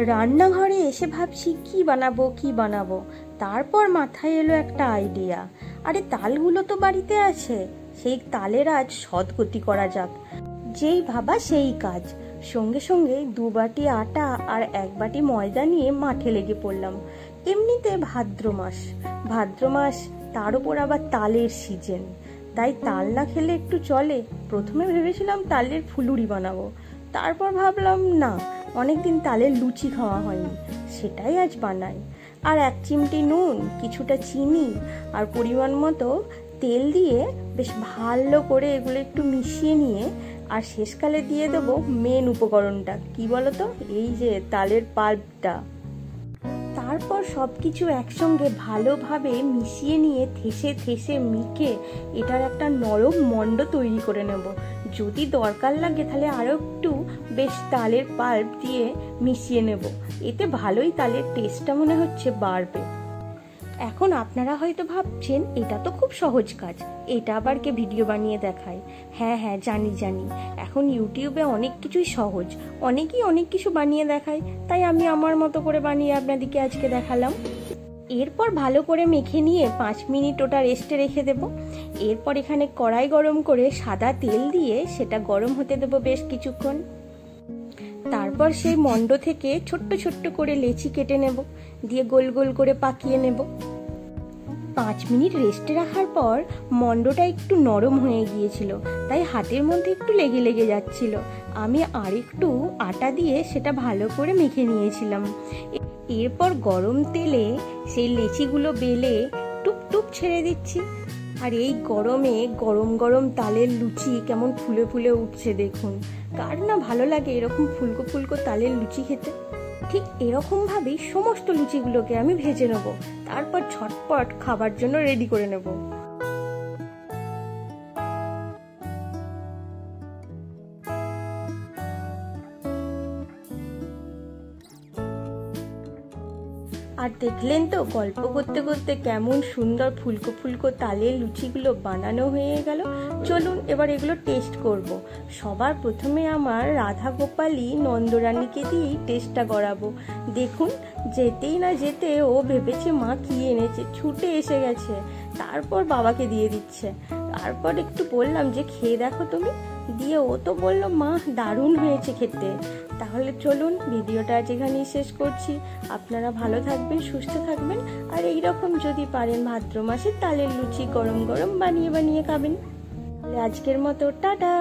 রান্নাঘরে এসে ভাবছি কি বানাবো। তারপর মাথায় এলো একটা আইডিয়া। আরে তালগুলো তো বাড়িতে আছে, সেই তালের আজ সদগতি করা যাক। যেই ভাবা সেই কাজ। সঙ্গে সঙ্গে 2 বাটি আটা আর 1 বাটি ময়দা নিয়ে মাঠে লেগে পড়লাম। এমনিতে ভাদ্র মাস, তার উপর আবার তালের সিজন, তাই তাল না খেলে একটু চলে। প্রথমে ভেবেছিলাম তালের ফুলুরি বানাবো, তারপর ভাবলাম না, অনেকদিন তালের লুচি খাওয়া হয়নি, সেটাই আজ বানাই। আর 1 চিমটি নুন, কিছুটা চিনি আর পরিমাণ মতো তেল দিয়ে বেশ ভালো করে এগুলো একটু মিশিয়ে নিয়ে আর শেষকালে দিয়ে দেবো মেন উপকরণটা, কি বলতো, এই যে তালের পাল্পটা। তারপর সব কিছু একসঙ্গে ভালোভাবে মিশিয়ে নিয়ে থেসে মিকে এটার একটা নরম মণ্ড তৈরি করে নেব। যদি দরকার লাগে তাহলে আরও একটু বেশ তালের পাল্প দিয়ে মিশিয়ে নেব, এতে ভালোই তালের টেস্টটা মনে হচ্ছে বাড়বে। এখন আপনারা হয়তো ভাবছেন এটা তো খুব সহজ কাজ, এটা আবার কে ভিডিও বানিয়ে দেখায়। হ্যাঁ জানি, এখন ইউটিউবে অনেক কিছুই সহজ, অনেকেই অনেক কিছু বানিয়ে দেখায়, তাই আমি আমার মতো করে বানিয়ে আপনাদেরকে আজকে দেখালাম। এরপর ভালো করে মেখে নিয়ে 5 মিনিট ওটা রেস্টে রেখে দেব। এরপর এখানে কড়াই গরম করে সাদা তেল দিয়ে সেটা গরম হতে দেবো বেশ কিছুক্ষণ। তারপর সেই মণ্ড থেকে ছোট্ট করে লেচি কেটে নেব, দিয়ে গোল গোল করে পাকিয়ে নেব। 5 মিনিট রেস্টে রাখার পর মণ্ডটা একটু নরম হয়ে গিয়েছিল, তাই হাতের মধ্যে একটু লেগে যাচ্ছিল। আমি আরেকটু আটা দিয়ে সেটা ভালো করে মেখে নিয়েছিলাম। এরপর গরম তেলে সেই লেচিগুলো বেলে টুপ ছেড়ে দিচ্ছি। আর এই গরমে গরম তালের লুচি কেমন ফুলে উঠছে দেখুন। কার না ভালো লাগে এরকম ফুলকো তালের লুচি খেতে। ঠিক এরকম ভাবেই সমস্ত লুচিগুলোকে আমি ভেজে নেব, তারপর ঝটপট খাবার জন্য রেডি করে নেব। আর দেখলেন তো গল্প করতে করতে কেমন সুন্দর ফুলকো তালের লুচিগুলো বানানো হয়ে গেল। চলুন এবার এগুলো টেস্ট করব। সবার প্রথমে আমার রাধা গোপালী নন্দরানীকে দিয়েই টেস্টটা করাবো। দেখুন, যেতেই না যেতে ও ভেবেছে মা কি এনেছে, ছুটে এসে গেছে, তারপর বাবাকে দিয়ে দিচ্ছে। তারপর একটু বললাম যে খেয়ে দেখো তুমি, দিয়ে ও তো বললো মা দারুণ হয়েছে খেতে। তাহলে চলুন ভিডিওটা আজ এখানেই শেষ করছি। আপনারা ভালো থাকবেন, সুস্থ থাকবেন, আর এইরকম যদি পারেন ভাদ্র মাসে তালের লুচি গরম বানিয়ে খাবেন। আজকের মতো টাটা।